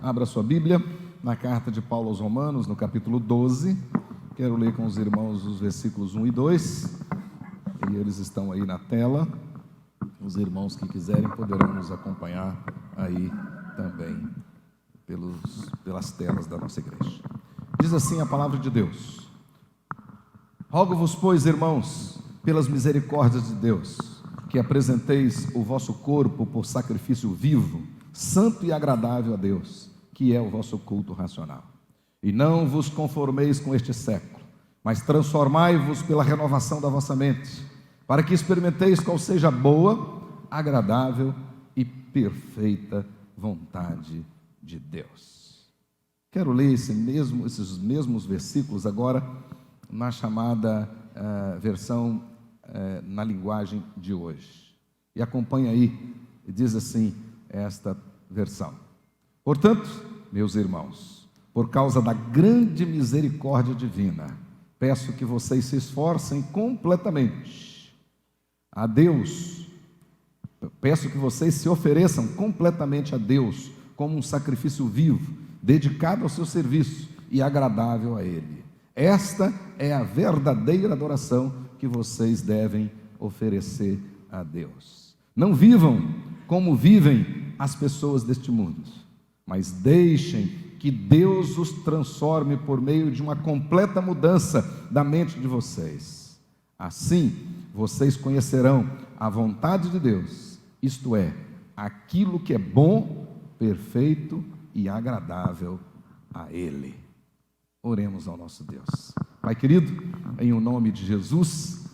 Abra sua Bíblia na carta de Paulo aos Romanos, no capítulo 12. Quero ler com os irmãos os versículos 1 e 2, e eles estão aí na tela. Os irmãos que quiserem poderão nos acompanhar aí também pelas telas da nossa igreja. Diz assim a palavra de Deus: Rogo-vos, pois, irmãos, pelas misericórdias de Deus, que apresenteis o vosso corpo por sacrifício vivo, santo e agradável a Deus, que é o vosso culto racional. E não vos conformeis com este século, mas transformai-vos pela renovação da vossa mente, para que experimenteis qual seja a boa, agradável e perfeita vontade de Deus. Quero ler esses mesmos versículos agora na chamada versão na linguagem de hoje. E acompanha aí, e diz assim esta versão: Portanto, meus irmãos, por causa da grande misericórdia divina, peço que vocês se esforcem completamente a Deus. Peço que vocês se ofereçam completamente a Deus como um sacrifício vivo, dedicado ao seu serviço e agradável a Ele. Esta é a verdadeira adoração que vocês devem oferecer a Deus. Não vivam como vivem as pessoas deste mundo, mas deixem que Deus os transforme por meio de uma completa mudança da mente de vocês. Assim, vocês conhecerão a vontade de Deus, isto é, aquilo que é bom, perfeito e agradável a Ele. Oremos ao nosso Deus. Pai querido, em o nome de Jesus,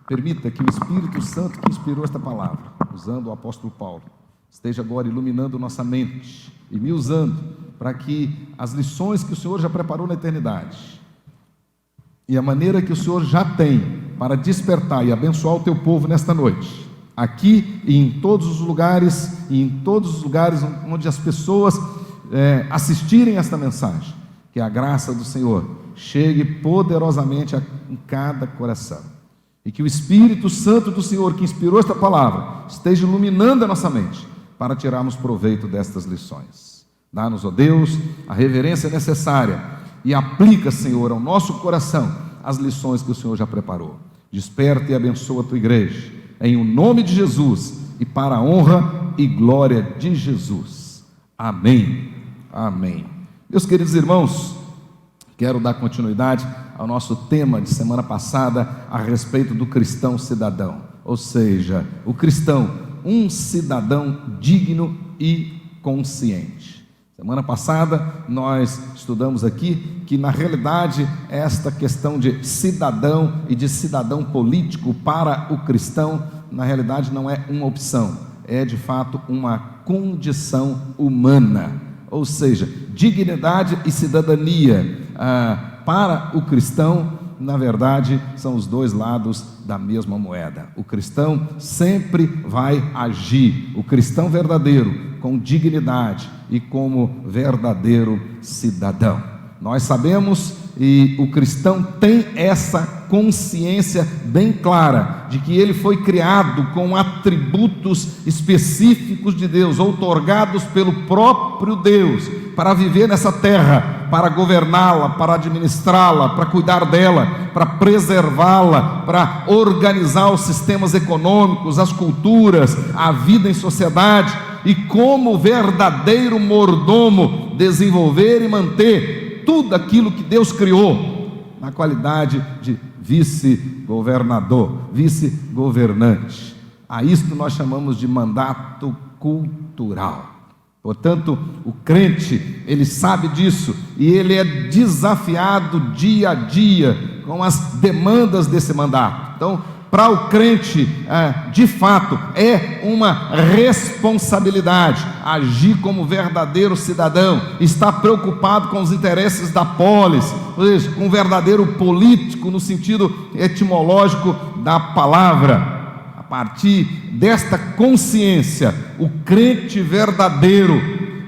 permita que o Espírito Santo que inspirou esta palavra, usando o apóstolo Paulo, esteja agora iluminando nossa mente e me usando para que as lições que o Senhor já preparou na eternidade e a maneira que o Senhor já tem para despertar e abençoar o teu povo nesta noite, aqui e em todos os lugares, onde as pessoas assistirem esta mensagem, que a graça do Senhor chegue poderosamente em cada coração, e que o Espírito Santo do Senhor que inspirou esta palavra esteja iluminando a nossa mente para tirarmos proveito destas lições. Dá-nos, ó Deus, a reverência necessária e aplica, Senhor, ao nosso coração as lições que o Senhor já preparou. Desperta e abençoa a tua igreja, em o nome de Jesus e para a honra e glória de Jesus. Amém. Amém. Meus queridos irmãos, quero dar continuidade ao nosso tema de semana passada a respeito do cristão cidadão, ou seja, o cristão, um cidadão digno e consciente. Semana passada nós estudamos aqui que na realidade esta questão de cidadão e de cidadão político para o cristão, na realidade não é uma opção, é de fato uma condição humana, ou seja, dignidade e cidadania para o cristão, na verdade, são os dois lados da mesma moeda. O cristão sempre vai agir, o cristão verdadeiro, com dignidade e como verdadeiro cidadão. Nós sabemos, e o cristão tem essa consciência bem clara, de que ele foi criado com atributos específicos de Deus, outorgados pelo próprio Deus, para viver nessa terra, para governá-la, para administrá-la, para cuidar dela, para preservá-la, para organizar os sistemas econômicos, as culturas, a vida em sociedade, e como verdadeiro mordomo desenvolver e manter tudo aquilo que Deus criou, na qualidade de vice-governador, vice-governante. A isto nós chamamos de mandato cultural. Portanto, o crente, ele sabe disso, e ele é desafiado dia a dia com as demandas desse mandato. Então, para o crente, de fato, é uma responsabilidade agir como verdadeiro cidadão, estar preocupado com os interesses da polis, ou seja, com um verdadeiro político no sentido etimológico da palavra. A partir desta consciência, o crente verdadeiro,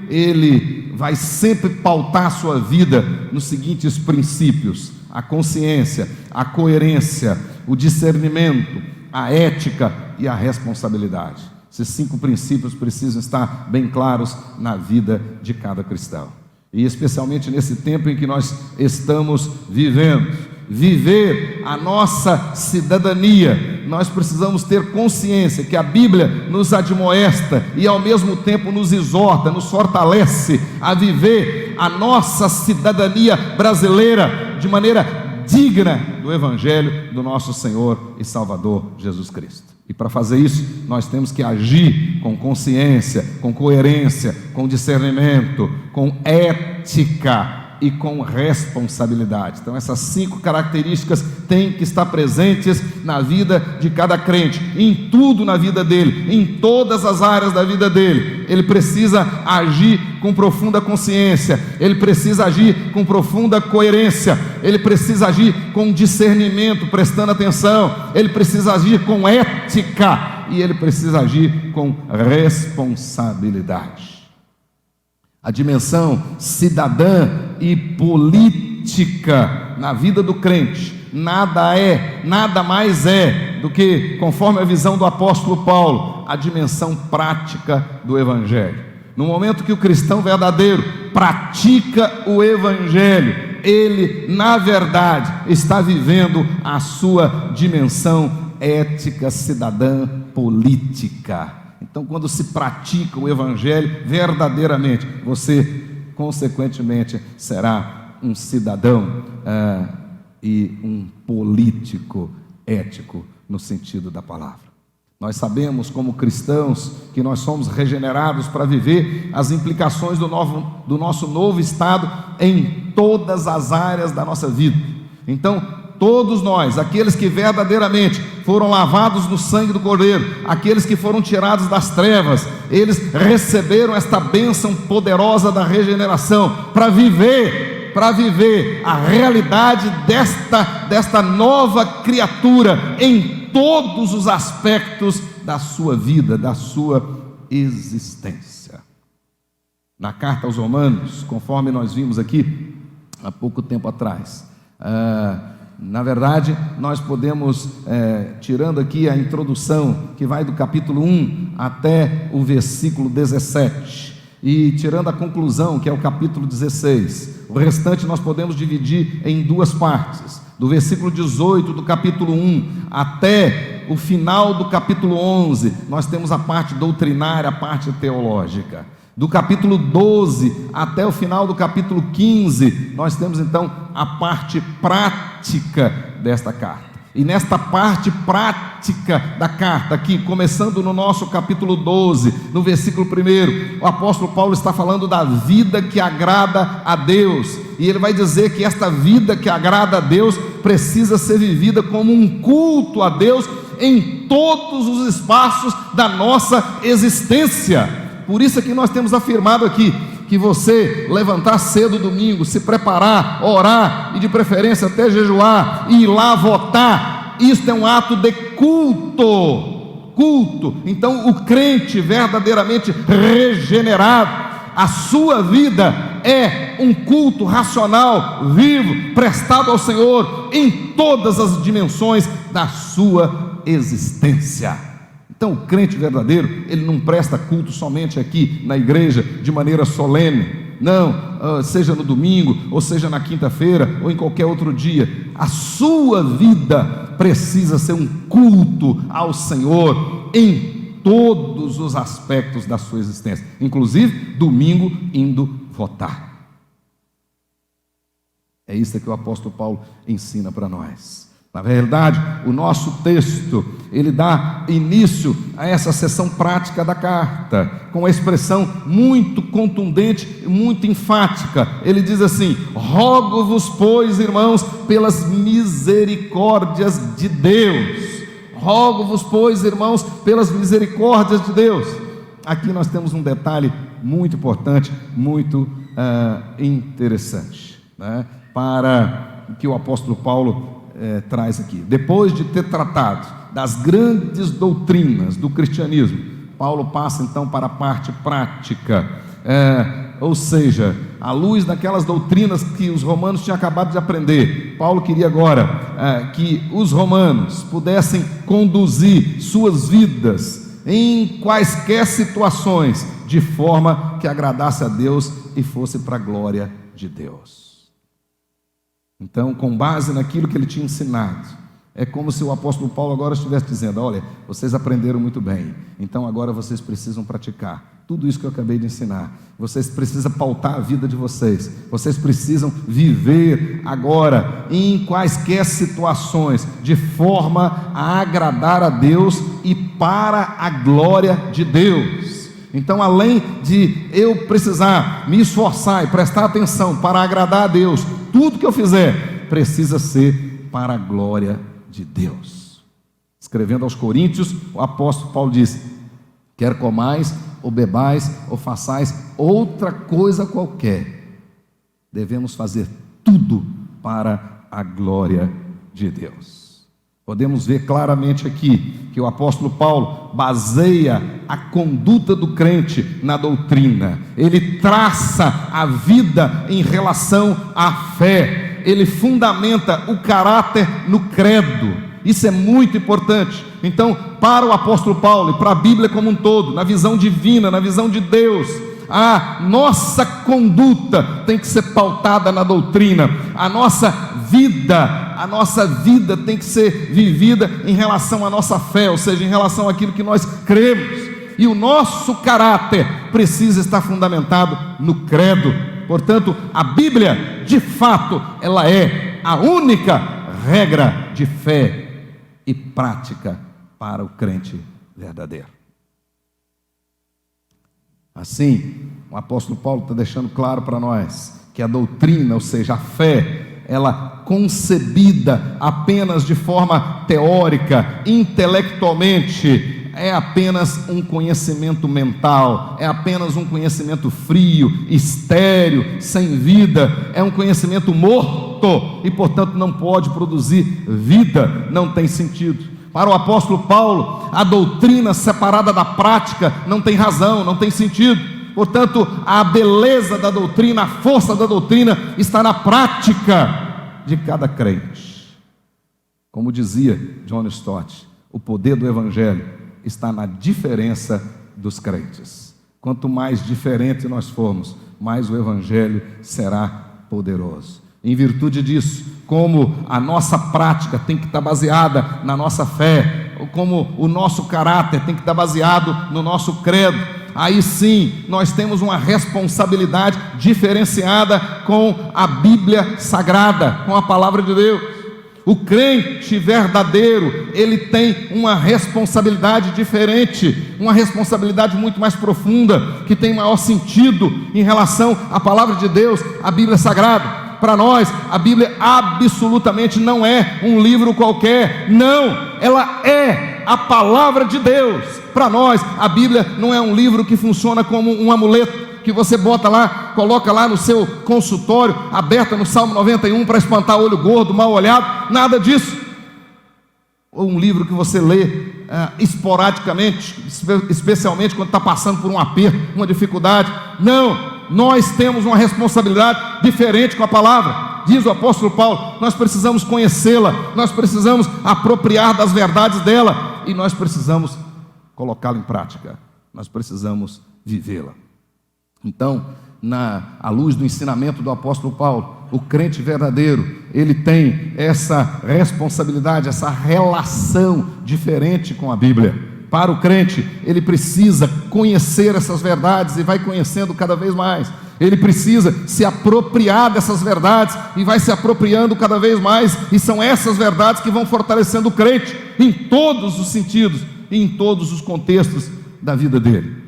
ele vai sempre pautar a sua vida nos seguintes princípios: a consciência, a coerência, o discernimento, a ética e a responsabilidade. Esses 5 princípios precisam estar bem claros na vida de cada cristão. E especialmente nesse tempo em que nós estamos vivendo. Viver a nossa cidadania, nós precisamos ter consciência que a Bíblia nos admoesta e ao mesmo tempo nos exorta, nos fortalece a viver a nossa cidadania brasileira de maneira digna do Evangelho do nosso Senhor e Salvador Jesus Cristo. E para fazer isso, nós temos que agir com consciência, com coerência, com discernimento, com ética e com responsabilidade. Então essas 5 características têm que estar presentes na vida de cada crente, em tudo na vida dele, em todas as áreas da vida dele. Ele precisa agir com profunda consciência, ele precisa agir com profunda coerência, ele precisa agir com discernimento, prestando atenção, ele precisa agir com ética e ele precisa agir com responsabilidade. A dimensão cidadã e política na vida do crente nada mais é do que, conforme a visão do apóstolo Paulo, a dimensão prática do Evangelho. No momento que o cristão verdadeiro pratica o Evangelho, ele, na verdade, está vivendo a sua dimensão ética, cidadã, política. Então, quando se pratica o Evangelho verdadeiramente, você, consequentemente, será um cidadão e um político ético, no sentido da palavra. Nós sabemos, como cristãos, que nós somos regenerados para viver as implicações do nosso novo estado em todas as áreas da nossa vida. Então, todos nós, aqueles que verdadeiramente foram lavados no sangue do Cordeiro, aqueles que foram tirados das trevas, eles receberam esta bênção poderosa da regeneração para viver a realidade desta nova criatura em todos os aspectos da sua vida, da sua existência. Na carta aos Romanos, conforme nós vimos aqui há pouco tempo atrás, na verdade, nós podemos, tirando aqui a introdução, que vai do capítulo 1 até o versículo 17, e tirando a conclusão, que é o capítulo 16, o restante nós podemos dividir em 2 partes. Do versículo 18 do capítulo 1 até o final do capítulo 11, nós temos a parte doutrinária, a parte teológica. Do capítulo 12 até o final do capítulo 15, nós temos então a parte prática desta carta. E nesta parte prática da carta, aqui, começando no nosso capítulo 12, no versículo 1, o apóstolo Paulo está falando da vida que agrada a Deus. E ele vai dizer que esta vida que agrada a Deus precisa ser vivida como um culto a Deus em todos os espaços da nossa existência. Por isso é que nós temos afirmado aqui que você levantar cedo domingo, se preparar, orar e de preferência até jejuar e ir lá votar, isto é um ato de culto. Então o crente verdadeiramente regenerado, a sua vida é um culto racional, vivo, prestado ao Senhor em todas as dimensões da sua existência. Então o crente verdadeiro, ele não presta culto somente aqui na igreja de maneira solene, não, seja no domingo, ou seja na quinta-feira, ou em qualquer outro dia. A sua vida precisa ser um culto ao Senhor em todos os aspectos da sua existência, inclusive domingo indo votar. É isso que o apóstolo Paulo ensina para nós. Na verdade, o nosso texto, ele dá início a essa seção prática da carta, com uma expressão muito contundente, muito enfática. Ele diz assim: rogo-vos, pois, irmãos, pelas misericórdias de Deus. Rogo-vos, pois, irmãos, pelas misericórdias de Deus. Aqui nós temos um detalhe muito importante, muito interessante, né? Para que o apóstolo Paulo traz aqui. Depois de ter tratado das grandes doutrinas do cristianismo, Paulo passa então para a parte prática, ou seja, à luz daquelas doutrinas que os romanos tinham acabado de aprender. Paulo queria agora que os romanos pudessem conduzir suas vidas em quaisquer situações, de forma que agradasse a Deus e fosse para a glória de Deus. Então, com base naquilo que ele tinha ensinado, é como se o apóstolo Paulo agora estivesse dizendo: olha, vocês aprenderam muito bem, então agora vocês precisam praticar tudo isso que eu acabei de ensinar. Vocês precisam pautar a vida de vocês, vocês precisam viver agora em quaisquer situações, de forma a agradar a Deus e para a glória de Deus. Então, além de eu precisar me esforçar e prestar atenção para agradar a Deus, tudo que eu fizer precisa ser para a glória de Deus. Escrevendo aos Coríntios, o apóstolo Paulo diz: quer comais, ou bebais, ou façais outra coisa qualquer, devemos fazer tudo para a glória de Deus. Podemos ver claramente aqui que o apóstolo Paulo baseia a conduta do crente na doutrina. Ele traça a vida em relação à fé. Ele fundamenta o caráter no credo. Isso é muito importante. Então, para o apóstolo Paulo e para a Bíblia como um todo, na visão divina, na visão de Deus, a nossa conduta tem que ser pautada na doutrina. A nossa vida tem que ser vivida em relação à nossa fé, ou seja, em relação àquilo que nós cremos. E o nosso caráter precisa estar fundamentado no credo. Portanto, a Bíblia, de fato, ela é a única regra de fé e prática para o crente verdadeiro. Assim, o apóstolo Paulo está deixando claro para nós que a doutrina, ou seja, a fé, ela concebida apenas de forma teórica, intelectualmente, é apenas um conhecimento mental, é apenas um conhecimento frio, estéril, sem vida, é um conhecimento morto e, portanto, não pode produzir vida, não tem sentido. Para o apóstolo Paulo, a doutrina separada da prática não tem razão, não tem sentido. Portanto, a beleza da doutrina, a força da doutrina está na prática de cada crente. Como dizia John Stott, o poder do Evangelho está na diferença dos crentes. Quanto mais diferente nós formos, mais o Evangelho será poderoso. Em virtude disso, como a nossa prática tem que estar baseada na nossa fé, como o nosso caráter tem que estar baseado no nosso credo, aí sim nós temos uma responsabilidade diferenciada com a Bíblia Sagrada, com a Palavra de Deus. O crente verdadeiro, ele tem uma responsabilidade diferente, uma responsabilidade muito mais profunda, que tem maior sentido em relação à Palavra de Deus, à Bíblia Sagrada. Para nós, a Bíblia absolutamente não é um livro qualquer, não, ela é a Palavra de Deus. Para nós, a Bíblia não é um livro que funciona como um amuleto, que você bota lá, coloca lá no seu consultório, aberta no Salmo 91 para espantar olho gordo, mal olhado, nada disso. Ou um livro que você lê esporadicamente, especialmente quando está passando por um aperto, uma dificuldade. Não, nós temos uma responsabilidade diferente com a palavra. Diz o apóstolo Paulo, nós precisamos conhecê-la, nós precisamos apropriar das verdades dela, e nós precisamos colocá-la em prática, nós precisamos vivê-la. Então, à luz do ensinamento do apóstolo Paulo, o crente verdadeiro, ele tem essa responsabilidade, essa relação diferente com a Bíblia. Para o crente, ele precisa conhecer essas verdades e vai conhecendo cada vez mais. Ele precisa se apropriar dessas verdades e vai se apropriando cada vez mais, e são essas verdades que vão fortalecendo o crente em todos os sentidos e em todos os contextos da vida dele.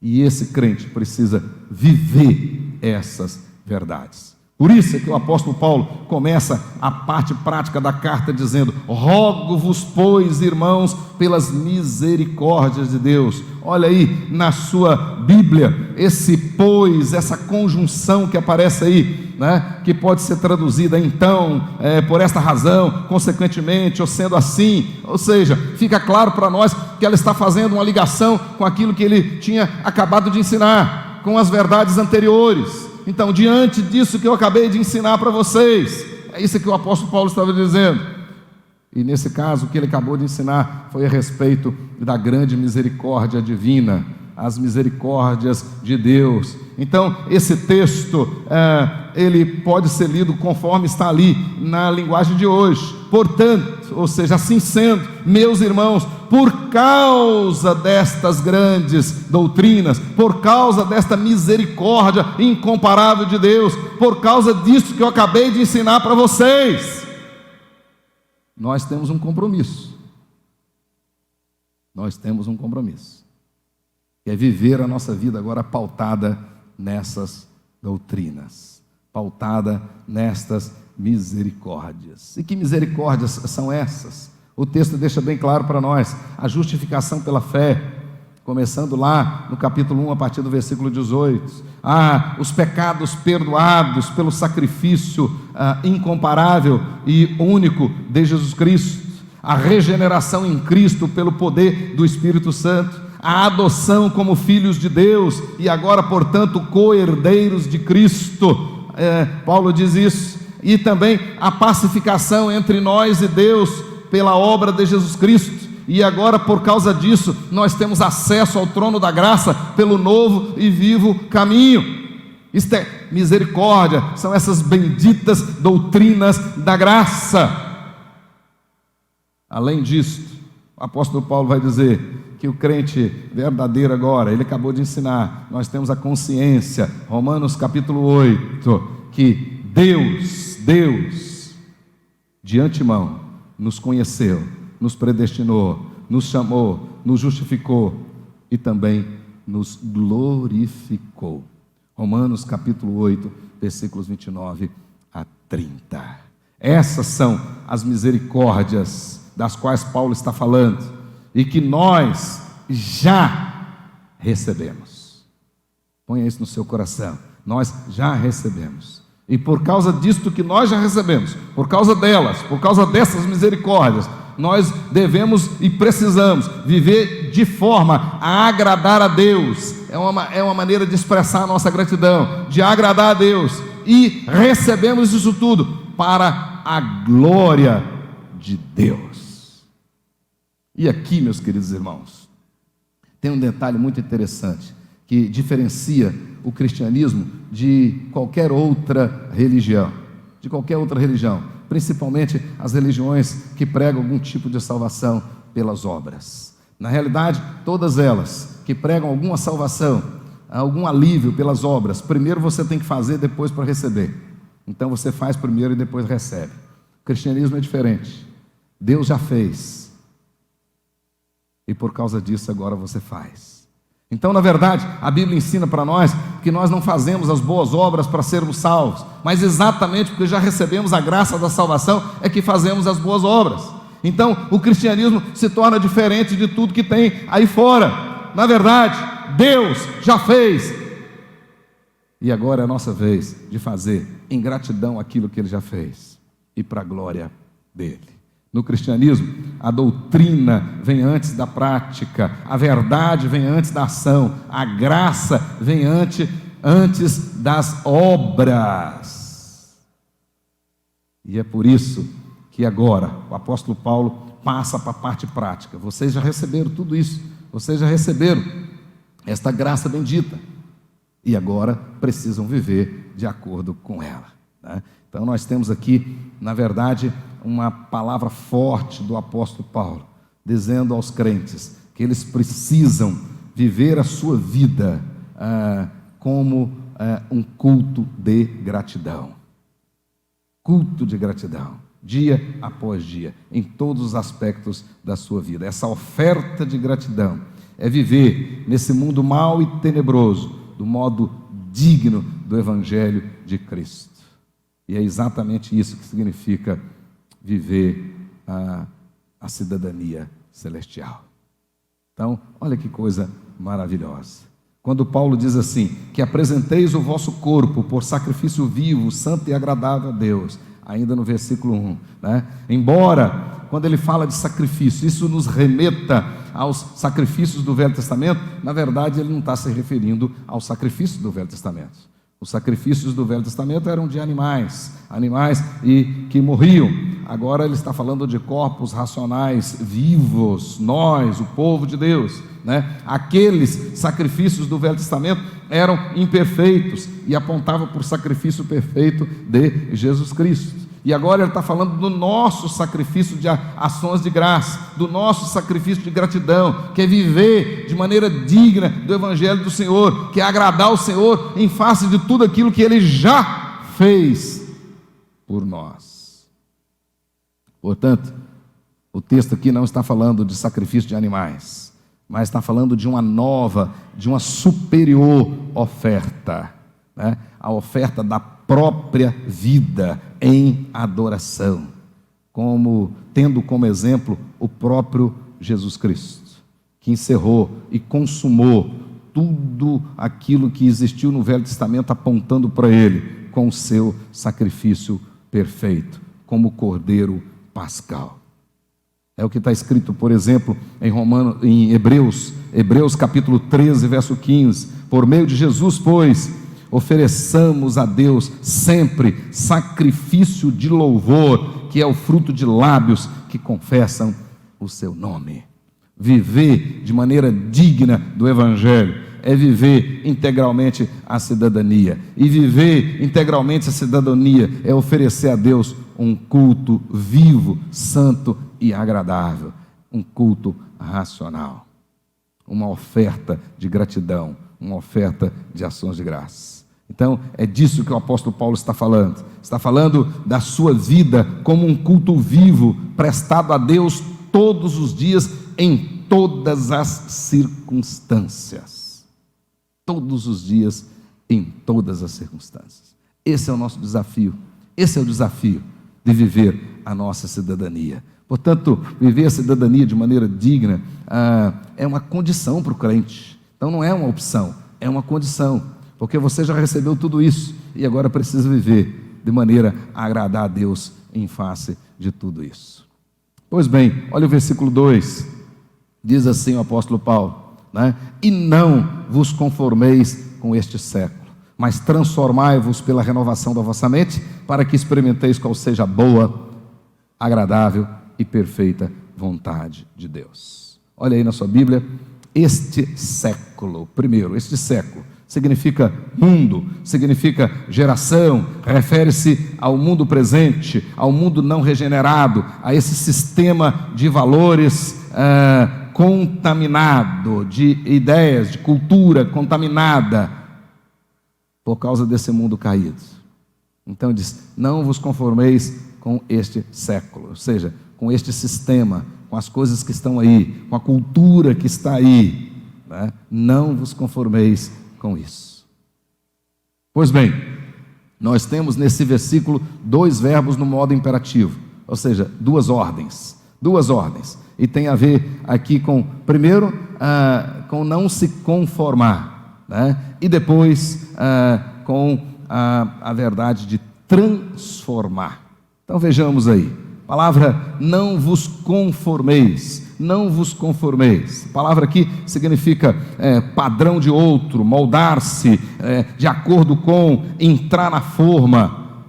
E esse crente precisa viver essas verdades. Por isso é que o apóstolo Paulo começa a parte prática da carta dizendo: rogo-vos, pois, irmãos, pelas misericórdias de Deus. Olha aí na sua Bíblia, esse pois, essa conjunção que aparece aí, né, que pode ser traduzida então, por esta razão, consequentemente, ou sendo assim. Ou seja, fica claro para nós que ela está fazendo uma ligação com aquilo que ele tinha acabado de ensinar, com as verdades anteriores. Então, diante disso que eu acabei de ensinar para vocês, é isso que o apóstolo Paulo estava dizendo: E nesse caso, o que ele acabou de ensinar foi a respeito da grande misericórdia divina, as misericórdias de Deus. Então, esse texto, ele pode ser lido conforme está ali na linguagem de hoje. Portanto, ou seja, assim sendo, meus irmãos, por causa destas grandes doutrinas, por causa desta misericórdia incomparável de Deus, por causa disso que eu acabei de ensinar para vocês, nós temos um compromisso. Nós temos um compromisso, que é viver a nossa vida agora pautada nessas doutrinas, pautada nestas misericórdias. E que misericórdias são essas? O texto deixa bem claro para nós: a justificação pela fé, começando lá no capítulo 1, a partir do versículo 18. Os pecados perdoados pelo sacrifício incomparável e único de Jesus Cristo, a regeneração em Cristo pelo poder do Espírito Santo, a adoção como filhos de Deus e agora, portanto, co-herdeiros de Cristo. Paulo diz isso. E também a pacificação entre nós e Deus pela obra de Jesus Cristo. E agora, por causa disso, nós temos acesso ao trono da graça pelo novo e vivo caminho. Isto é misericórdia, são essas benditas doutrinas da graça. Além disso, o apóstolo Paulo vai dizer que o crente verdadeiro agora, ele acabou de ensinar, nós temos a consciência, Romanos capítulo 8, que Deus, de antemão, nos conheceu, nos predestinou, nos chamou, nos justificou e também nos glorificou. Romanos capítulo 8, versículos 29 a 30. Essas são as misericórdias das quais Paulo está falando e que nós já recebemos. Ponha isso no seu coração. Nós já recebemos. E por causa disto que nós já recebemos, por causa delas, por causa dessas misericórdias, nós devemos e precisamos viver de forma a agradar a Deus. É uma maneira de expressar a nossa gratidão, de agradar a Deus. E recebemos isso tudo para a glória de Deus. E aqui, meus queridos irmãos, tem um detalhe muito interessante que diferencia o cristianismo de qualquer outra religião, principalmente as religiões que pregam algum tipo de salvação pelas obras. Na realidade, todas elas que pregam alguma salvação, algum alívio pelas obras, primeiro você tem que fazer, depois para receber. Então você faz primeiro e depois recebe. O cristianismo é diferente. Deus já fez, e por causa disso agora você faz. Então, na verdade, a Bíblia ensina para nós que nós não fazemos as boas obras para sermos salvos, mas exatamente porque já recebemos a graça da salvação é que fazemos as boas obras. Então, o cristianismo se torna diferente de tudo que tem aí fora. Na verdade, Deus já fez, e agora é a nossa vez de fazer em gratidão aquilo que Ele já fez e para a glória dEle. No cristianismo, a doutrina vem antes da prática, a verdade vem antes da ação, a graça vem antes das obras. E é por isso que agora o apóstolo Paulo passa para a parte prática. Vocês já receberam tudo isso, vocês já receberam esta graça bendita, e agora precisam viver de acordo com ela, né? Então nós temos aqui, na verdade, uma palavra forte do apóstolo Paulo, dizendo aos crentes que eles precisam viver a sua vida como um culto de gratidão. Culto de gratidão, dia após dia, em todos os aspectos da sua vida. Essa oferta de gratidão é viver nesse mundo mau e tenebroso, do modo digno do Evangelho de Cristo. E é exatamente isso que significa viver a cidadania celestial. Então, olha que coisa maravilhosa. Quando Paulo diz assim, que apresenteis o vosso corpo por sacrifício vivo, santo e agradável a Deus, ainda no versículo 1, né? Embora, quando ele fala de sacrifício, isso nos remeta aos sacrifícios do Velho Testamento, na verdade ele não está se referindo ao sacrifício do Velho Testamento. Os sacrifícios do Velho Testamento eram de animais e que morriam. Agora ele está falando de corpos racionais, vivos, nós, o povo de Deus, né? Aqueles sacrifícios do Velho Testamento eram imperfeitos e apontavam para o sacrifício perfeito de Jesus Cristo. E agora ele está falando do nosso sacrifício de ações de graça, do nosso sacrifício de gratidão, que é viver de maneira digna do Evangelho do Senhor, que é agradar o Senhor em face de tudo aquilo que Ele já fez por nós. Portanto, o texto aqui não está falando de sacrifício de animais, mas está falando de uma nova, de uma superior oferta, né? A oferta da própria vida em adoração, tendo como exemplo o próprio Jesus Cristo, que encerrou e consumou tudo aquilo que existiu no Velho Testamento, apontando para Ele com o seu sacrifício perfeito, como Cordeiro Pascal. É o que está escrito, por exemplo, em Hebreus capítulo 13, verso 15: por meio de Jesus, pois, ofereçamos a Deus sempre sacrifício de louvor, que é o fruto de lábios que confessam o seu nome. Viver de maneira digna do Evangelho é viver integralmente a cidadania. E viver integralmente a cidadania é oferecer a Deus um culto vivo, santo e agradável. Um culto racional. Uma oferta de gratidão, uma oferta de ações de graça. Então, é disso que o apóstolo Paulo está falando. Está falando da sua vida como um culto vivo, prestado a Deus todos os dias, em todas as circunstâncias. Todos os dias, em todas as circunstâncias. Esse é o nosso desafio. Esse é o desafio de viver a nossa cidadania. Portanto, viver a cidadania de maneira digna é uma condição para o crente. Então, não é uma opção, é uma condição. Porque você já recebeu tudo isso e agora precisa viver de maneira a agradar a Deus em face de tudo isso. Pois bem, olha o versículo 2, diz assim o apóstolo Paulo, né? E não vos conformeis com este século, mas transformai-vos pela renovação da vossa mente, para que experimenteis qual seja a boa, agradável e perfeita vontade de Deus. Olha aí na sua Bíblia, este século significa mundo, significa geração, refere-se ao mundo presente, ao mundo não regenerado, a esse sistema de valores contaminado, de ideias, de cultura contaminada, por causa desse mundo caído. Então diz, não vos conformeis com este século, ou seja, com este sistema, com as coisas que estão aí, com a cultura que está aí, né? Não vos conformeis com isso. Pois bem, nós temos nesse versículo 2 verbos no modo imperativo, ou seja, duas ordens, e tem a ver aqui com, primeiro, com não se conformar, né? E depois com a verdade de transformar. Então vejamos aí, palavra não vos conformeis, a palavra aqui significa padrão de outro, moldar-se de acordo com, entrar na forma.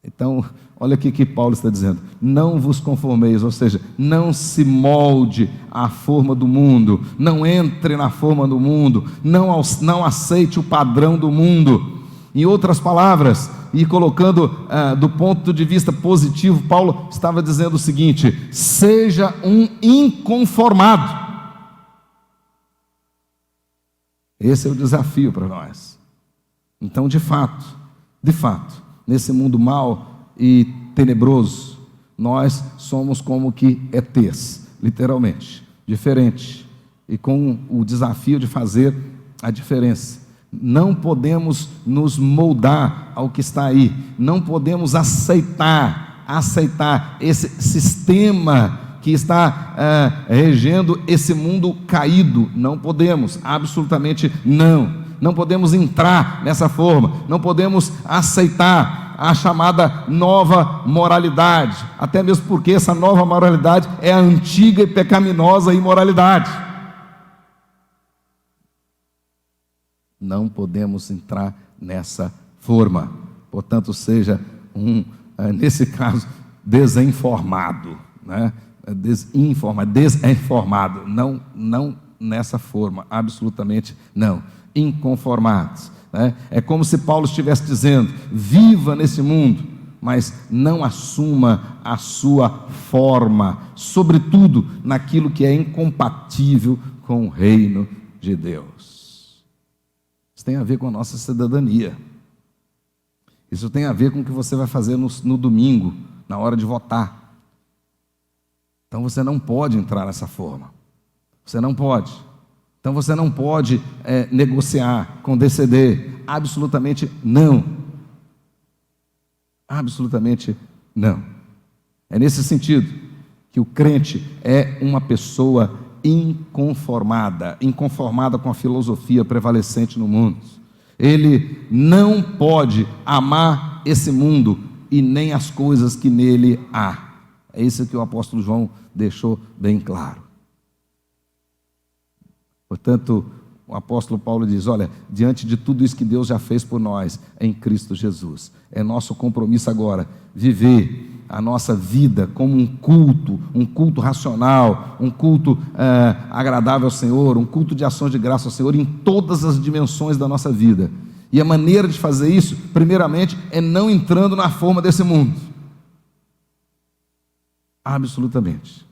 Então, olha aqui que Paulo está dizendo, não vos conformeis, ou seja, não se molde à forma do mundo, não entre na forma do mundo, não aceite o padrão do mundo. Em outras palavras, e colocando do ponto de vista positivo, Paulo estava dizendo o seguinte: seja um inconformado. Esse é o desafio para nós. Então, de fato, nesse mundo mau e tenebroso, nós somos como que ETs, literalmente, diferente, e com o desafio de fazer a diferença. Não podemos nos moldar ao que está aí, não podemos aceitar esse sistema que está regendo esse mundo caído. Não podemos, absolutamente não podemos entrar nessa forma, não podemos aceitar a chamada nova moralidade, até mesmo porque essa nova moralidade é a antiga e pecaminosa imoralidade. Não podemos entrar nessa forma. Portanto, seja nesse caso, desinformado, né? Desinformado, não nessa forma, absolutamente não, inconformados, né? É como se Paulo estivesse dizendo: viva nesse mundo, mas não assuma a sua forma, sobretudo naquilo que é incompatível com o reino de Deus. Isso tem a ver com a nossa cidadania. Isso tem a ver com o que você vai fazer no domingo, na hora de votar. Então você não pode entrar nessa forma. Você não pode. Então você não pode negociar, condescender. Absolutamente não. Absolutamente não. É nesse sentido que o crente é uma pessoa inconformada com a filosofia prevalecente no mundo. Ele não pode amar esse mundo e nem as coisas que nele há. É isso que o apóstolo João deixou bem claro. Portanto, o apóstolo Paulo diz: olha, diante de tudo isso que Deus já fez por nós em Cristo Jesus, é nosso compromisso agora viver a nossa vida como um culto racional, um culto agradável ao Senhor, um culto de ações de graça ao Senhor em todas as dimensões da nossa vida. E a maneira de fazer isso, primeiramente, é não entrando na forma desse mundo. Absolutamente.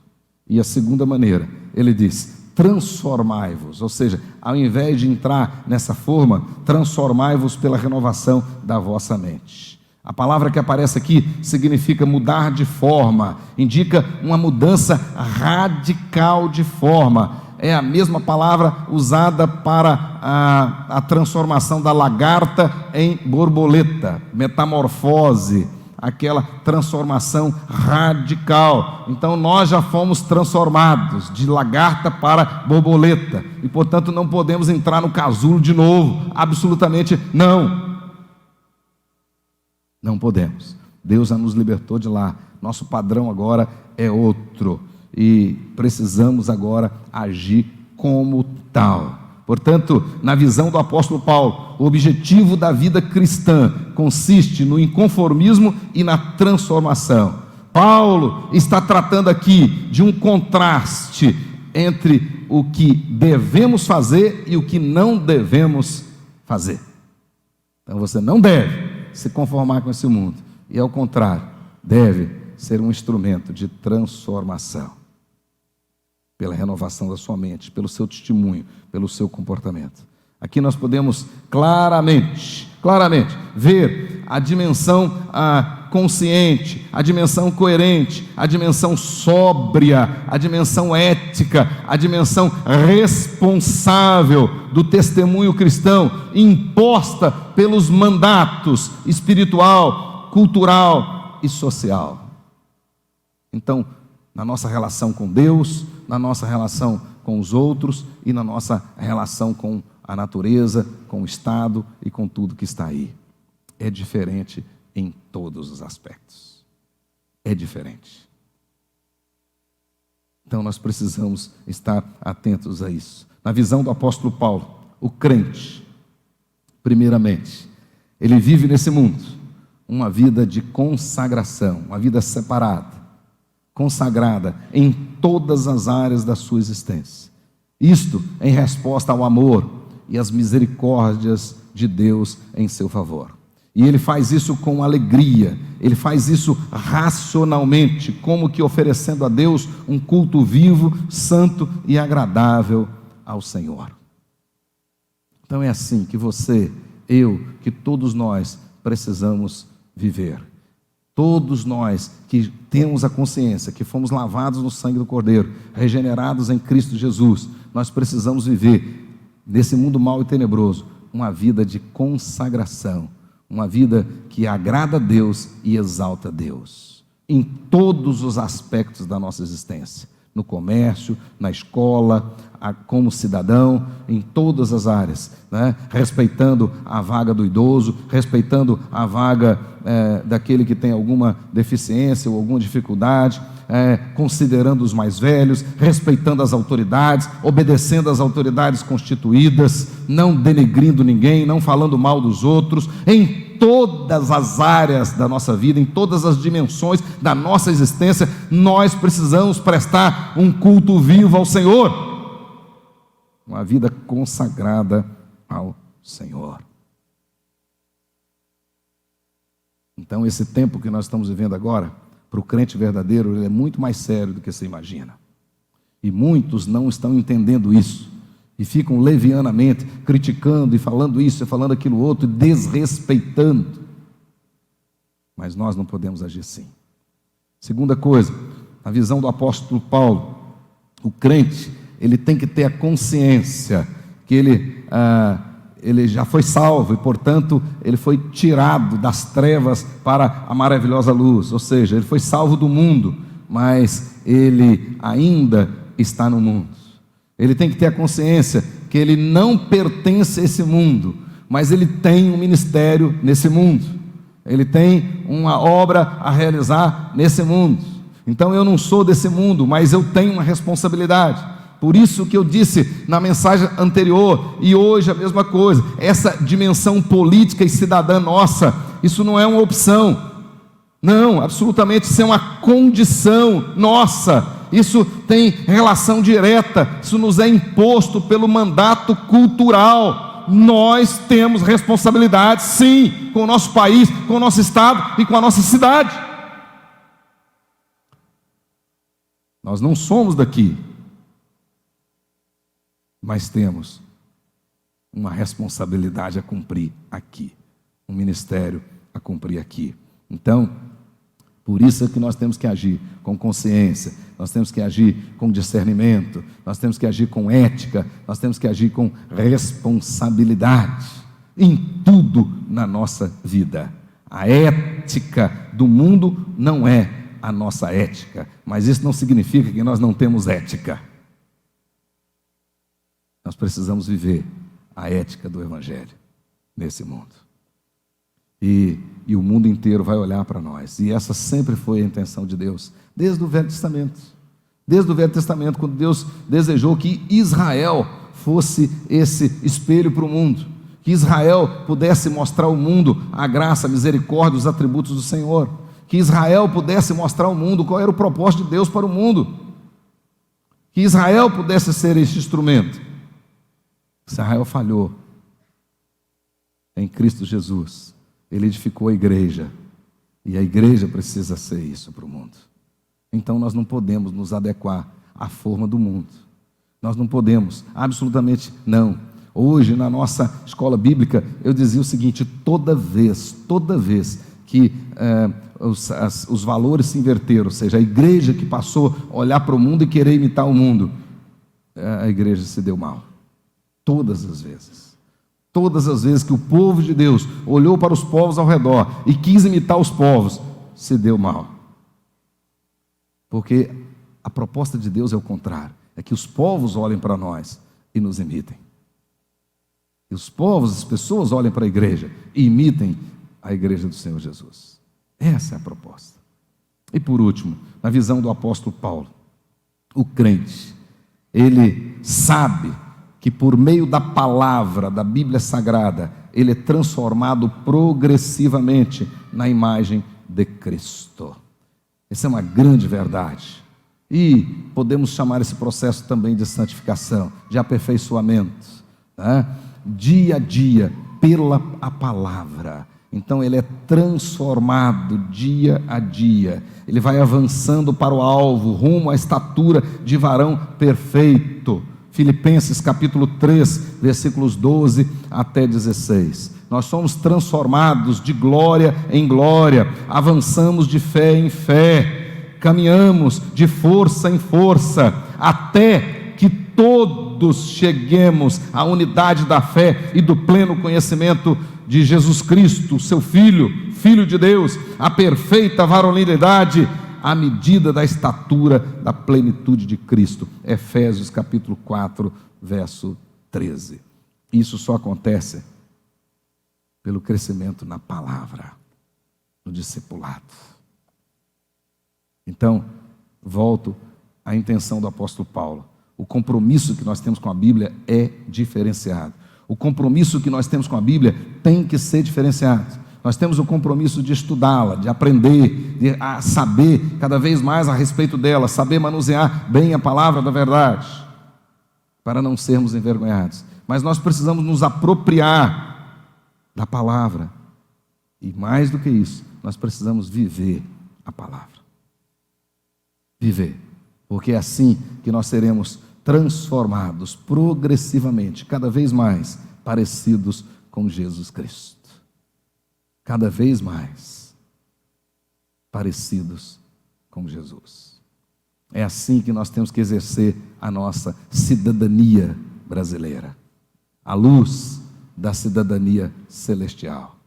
E a segunda maneira, ele diz: transformai-vos, ou seja, ao invés de entrar nessa forma, transformai-vos pela renovação da vossa mente. A palavra que aparece aqui significa mudar de forma, indica uma mudança radical de forma. É a mesma palavra usada para a transformação da lagarta em borboleta, metamorfose, aquela transformação radical. Então nós já fomos transformados de lagarta para borboleta, e portanto não podemos entrar no casulo de novo, absolutamente não. Não podemos. Deus já nos libertou de lá. Nosso padrão agora é outro, e precisamos agora agir como tal. Portanto, na visão do apóstolo Paulo, o objetivo da vida cristã consiste no inconformismo e na transformação. Paulo está tratando aqui de um contraste entre o que devemos fazer e o que não devemos fazer. Então você não deve se conformar com esse mundo, e ao contrário, deve ser um instrumento de transformação, pela renovação da sua mente, pelo seu testemunho, pelo seu comportamento. Aqui nós podemos claramente ver a dimensão consciente, a dimensão coerente, a dimensão sóbria, a dimensão ética, a dimensão responsável do testemunho cristão, imposta pelos mandatos espiritual, cultural e social. Então, na nossa relação com Deus, na nossa relação com os outros e na nossa relação com a natureza, com o Estado e com tudo que está aí. É diferente em todos os aspectos. É diferente. Então nós precisamos estar atentos a isso. Na visão do apóstolo Paulo, o crente, primeiramente, ele vive nesse mundo uma vida de consagração, uma vida separada, consagrada em todas as áreas da sua existência. Isto em resposta ao amor e às misericórdias de Deus em seu favor. E ele faz isso com alegria, ele faz isso racionalmente, como que oferecendo a Deus um culto vivo, santo e agradável ao Senhor. Então é assim que você, eu, que todos nós precisamos viver. Todos nós que temos a consciência que fomos lavados no sangue do Cordeiro, regenerados em Cristo Jesus, nós precisamos viver nesse mundo mau e tenebroso uma vida de consagração, uma vida que agrada a Deus e exalta a Deus, em todos os aspectos da nossa existência, no comércio, na escola, como cidadão, em todas as áreas, né? Respeitando a vaga do idoso, respeitando a vaga daquele que tem alguma deficiência ou alguma dificuldade, considerando os mais velhos, respeitando as autoridades, obedecendo às autoridades constituídas, não denegrindo ninguém, não falando mal dos outros, em todas as áreas da nossa vida, em todas as dimensões da nossa existência, nós precisamos prestar um culto vivo ao Senhor, uma vida consagrada ao Senhor. Então esse tempo que nós estamos vivendo agora, para o crente verdadeiro, ele é muito mais sério do que você imagina, e muitos não estão entendendo isso, e ficam levianamente criticando, e falando isso, e falando aquilo outro, e desrespeitando. Mas nós não podemos agir assim. Segunda coisa, a visão do apóstolo Paulo, o crente, ele tem que ter a consciência que ele já foi salvo, e portanto ele foi tirado das trevas para a maravilhosa luz, ou seja, ele foi salvo do mundo, mas ele ainda está no mundo. Ele tem que ter a consciência que ele não pertence a esse mundo, mas ele tem um ministério nesse mundo, ele tem uma obra a realizar nesse mundo. Então eu não sou desse mundo, mas eu tenho uma responsabilidade. Por isso que eu disse na mensagem anterior, e hoje a mesma coisa, essa dimensão política e cidadã nossa, isso não é uma opção, não, absolutamente, isso é uma condição nossa. Isso tem relação direta, isso nos é imposto pelo mandato cultural. Nós temos responsabilidade, sim, com o nosso país, com o nosso estado e com a nossa cidade. Nós não somos daqui, mas temos uma responsabilidade a cumprir aqui, um ministério a cumprir aqui. Então, por isso é que nós temos que agir com consciência, nós temos que agir com discernimento, nós temos que agir com ética, nós temos que agir com responsabilidade, em tudo na nossa vida. A ética do mundo não é a nossa ética, mas isso não significa que nós não temos ética. Nós precisamos viver a ética do Evangelho nesse mundo. E o mundo inteiro vai olhar para nós. E essa sempre foi a intenção de Deus, desde o Velho Testamento. Desde o Velho Testamento, quando Deus desejou que Israel fosse esse espelho para o mundo, que Israel pudesse mostrar ao mundo a graça, a misericórdia, os atributos do Senhor, que Israel pudesse mostrar ao mundo qual era o propósito de Deus para o mundo, que Israel pudesse ser esse instrumento. Israel falhou. Em Cristo Jesus Ele edificou a igreja, e a igreja precisa ser isso para o mundo. Então nós não podemos nos adequar à forma do mundo, nós não podemos, absolutamente não. Hoje na nossa escola bíblica eu dizia o seguinte: toda vez que os valores se inverteram, ou seja, a igreja que passou a olhar para o mundo e querer imitar o mundo, a igreja se deu mal. Todas as vezes que o povo de Deus olhou para os povos ao redor e quis imitar os povos, se deu mal. Porque a proposta de Deus é o contrário, é que os povos olhem para nós e nos imitem. E os povos, as pessoas olhem para a igreja e imitem a igreja do Senhor Jesus. Essa é a proposta. E por último, na visão do apóstolo Paulo, o crente, ele sabe que por meio da palavra da Bíblia Sagrada, ele é transformado progressivamente na imagem de Cristo. Essa é uma grande verdade. E podemos chamar esse processo também de santificação, de aperfeiçoamento, né? Dia a dia, pela a palavra. Então ele é transformado dia a dia, ele vai avançando para o alvo, rumo à estatura de varão perfeito. Filipenses capítulo 3, versículos 12 até 16. Nós somos transformados de glória em glória, avançamos de fé em fé, caminhamos de força em força, até que todos cheguemos à unidade da fé e do pleno conhecimento de Jesus Cristo, seu Filho, Filho de Deus, a perfeita varonilidade, à medida da estatura da plenitude de Cristo. Efésios capítulo 4, verso 13. Isso só acontece pelo crescimento na palavra, no discipulado. Então, volto à intenção do apóstolo Paulo. O compromisso que nós temos com a Bíblia é diferenciado. O compromisso que nós temos com a Bíblia tem que ser diferenciado. Nós temos o compromisso de estudá-la, de aprender, de saber cada vez mais a respeito dela, saber manusear bem a palavra da verdade, para não sermos envergonhados. Mas nós precisamos nos apropriar da palavra. E mais do que isso, nós precisamos viver a palavra. Viver. Porque é assim que nós seremos transformados progressivamente, cada vez mais parecidos com Jesus Cristo. Cada vez mais parecidos com Jesus. É assim que nós temos que exercer a nossa cidadania brasileira, à luz da cidadania celestial.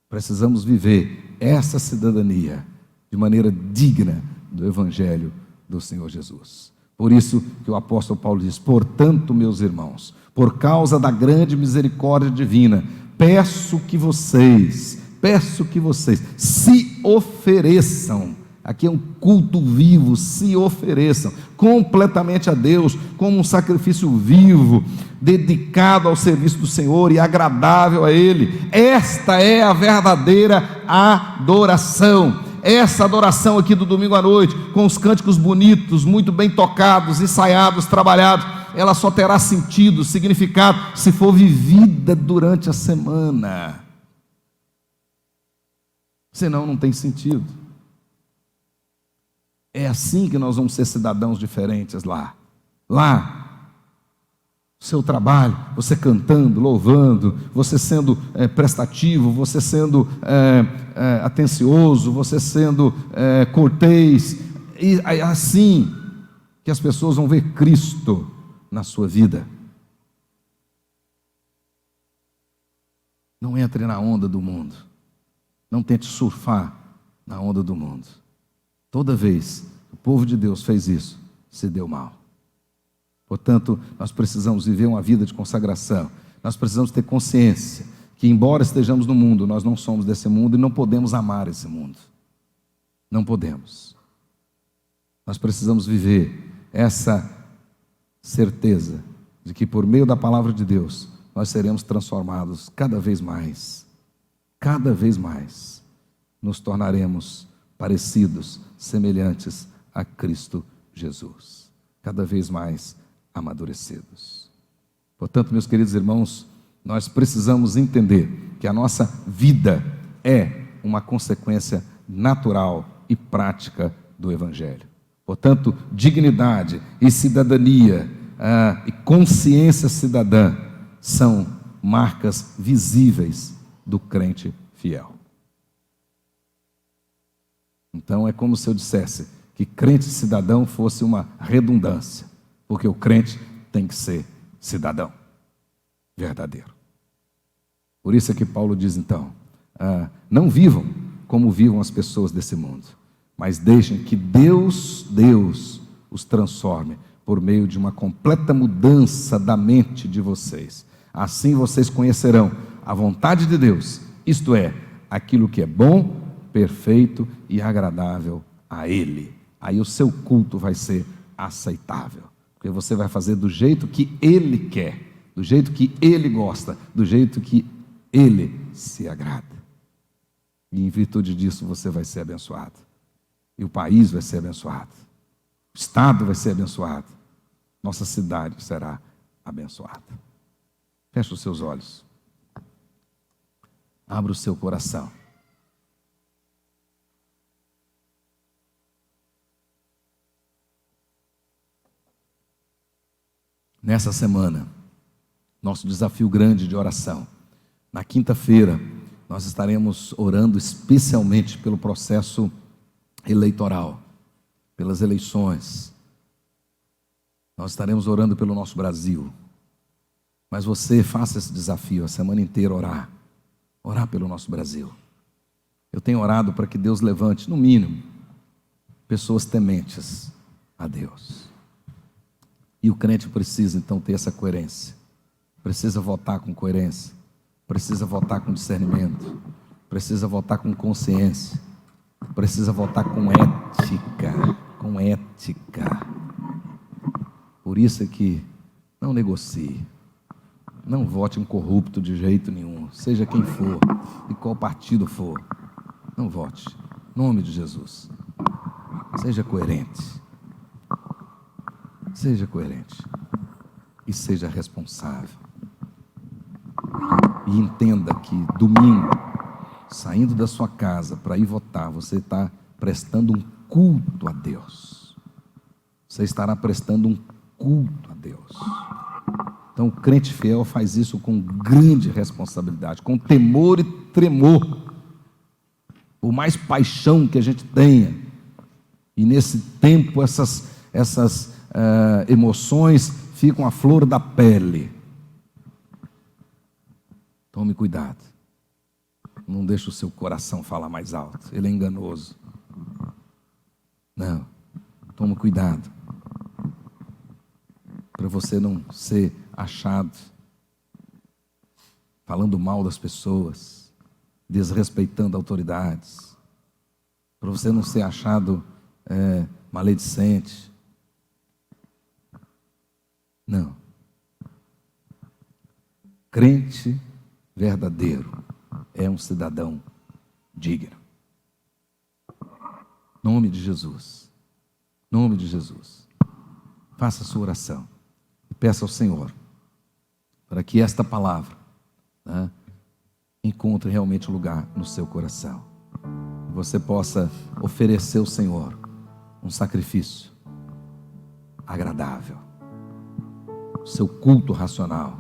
Precisamos viver essa cidadania de maneira digna do Evangelho do Senhor Jesus. Por isso que o apóstolo Paulo diz: portanto, meus irmãos, por causa da grande misericórdia divina, peço que vocês se ofereçam. Aqui é um culto vivo, se ofereçam completamente a Deus, como um sacrifício vivo, dedicado ao serviço do Senhor e agradável a Ele. Esta é a verdadeira adoração. Essa adoração aqui do domingo à noite, com os cânticos bonitos, muito bem tocados, ensaiados, trabalhados, ela só terá sentido, significado, se for vivida durante a semana. Senão não tem sentido. É assim que nós vamos ser cidadãos diferentes lá. Lá, seu trabalho, você cantando, louvando, você sendo prestativo, você sendo atencioso, você sendo cortês, e assim que as pessoas vão ver Cristo na sua vida. Não entre na onda do mundo. Não tente surfar na onda do mundo. Toda vez que o povo de Deus fez isso, se deu mal. Portanto, nós precisamos viver uma vida de consagração. Nós precisamos ter consciência que, embora estejamos no mundo, nós não somos desse mundo e não podemos amar esse mundo. Não podemos. Nós precisamos viver essa certeza de que, por meio da palavra de Deus, nós seremos transformados cada vez mais, nos tornaremos parecidos, semelhantes a Cristo Jesus, cada vez mais amadurecidos. Portanto, meus queridos irmãos, nós precisamos entender que a nossa vida é uma consequência natural e prática do Evangelho. Portanto, dignidade e cidadania e consciência cidadã são marcas visíveis do crente fiel. Então é como se eu dissesse que crente cidadão fosse uma redundância, porque o crente tem que ser cidadão verdadeiro. Por isso é que Paulo diz então, não vivam como vivam as pessoas desse mundo, mas deixem que Deus os transforme por meio de uma completa mudança da mente de vocês. Assim vocês conhecerão a vontade de Deus, isto é, aquilo que é bom, perfeito e agradável a Ele. Aí o seu culto vai ser aceitável, porque você vai fazer do jeito que Ele quer, do jeito que Ele gosta, do jeito que Ele se agrada. E em virtude disso você vai ser abençoado. E o país vai ser abençoado. O estado vai ser abençoado. Nossa cidade será abençoada. Feche os seus olhos. Abra o seu coração. Nessa semana, nosso desafio grande de oração. Na quinta-feira, nós estaremos orando especialmente pelo processo eleitoral, pelas eleições. Nós estaremos orando pelo nosso Brasil. Mas você faça esse desafio a semana inteira, orar pelo nosso Brasil. Eu tenho orado para que Deus levante, no mínimo, pessoas tementes a Deus. E o crente precisa então ter essa coerência, precisa votar com coerência, precisa votar com discernimento, precisa votar com consciência, precisa votar com ética, com ética. Por isso é que não negocie. Não vote em corrupto de jeito nenhum, seja quem for, de qual partido for. Não vote. Em nome de Jesus. Seja coerente. Seja coerente. E seja responsável. E entenda que domingo, saindo da sua casa para ir votar, você está prestando um culto a Deus. Você estará prestando um culto a Deus. Então o crente fiel faz isso com grande responsabilidade, com temor e tremor. Por mais paixão que a gente tenha, e nesse tempo essas emoções ficam à flor da pele. Tome cuidado. Não deixe o seu coração falar mais alto. Ele é enganoso. Não. Tome cuidado. Para você não ser achado falando mal das pessoas, desrespeitando autoridades. Para você não ser achado maledicente. Não. Crente verdadeiro é um cidadão digno. Nome de Jesus. Nome de Jesus. Faça a sua oração. E peça ao Senhor para que esta palavra encontre realmente lugar no seu coração. Você possa oferecer ao Senhor um sacrifício agradável. O seu culto racional.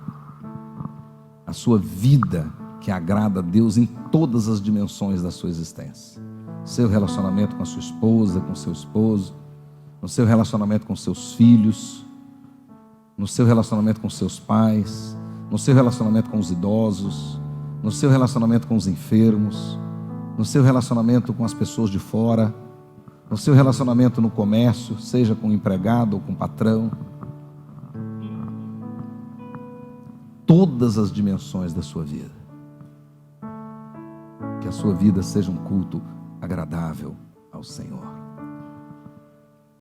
A sua vida que agrada a Deus em todas as dimensões da sua existência. Seu relacionamento com a sua esposa, com o seu esposo, no seu relacionamento com seus filhos, no seu relacionamento com seus pais, no seu relacionamento com os idosos, no seu relacionamento com os enfermos, no seu relacionamento com as pessoas de fora, no seu relacionamento no comércio, seja com o empregado ou com o patrão. Todas as dimensões da sua vida. Que a sua vida seja um culto agradável ao Senhor.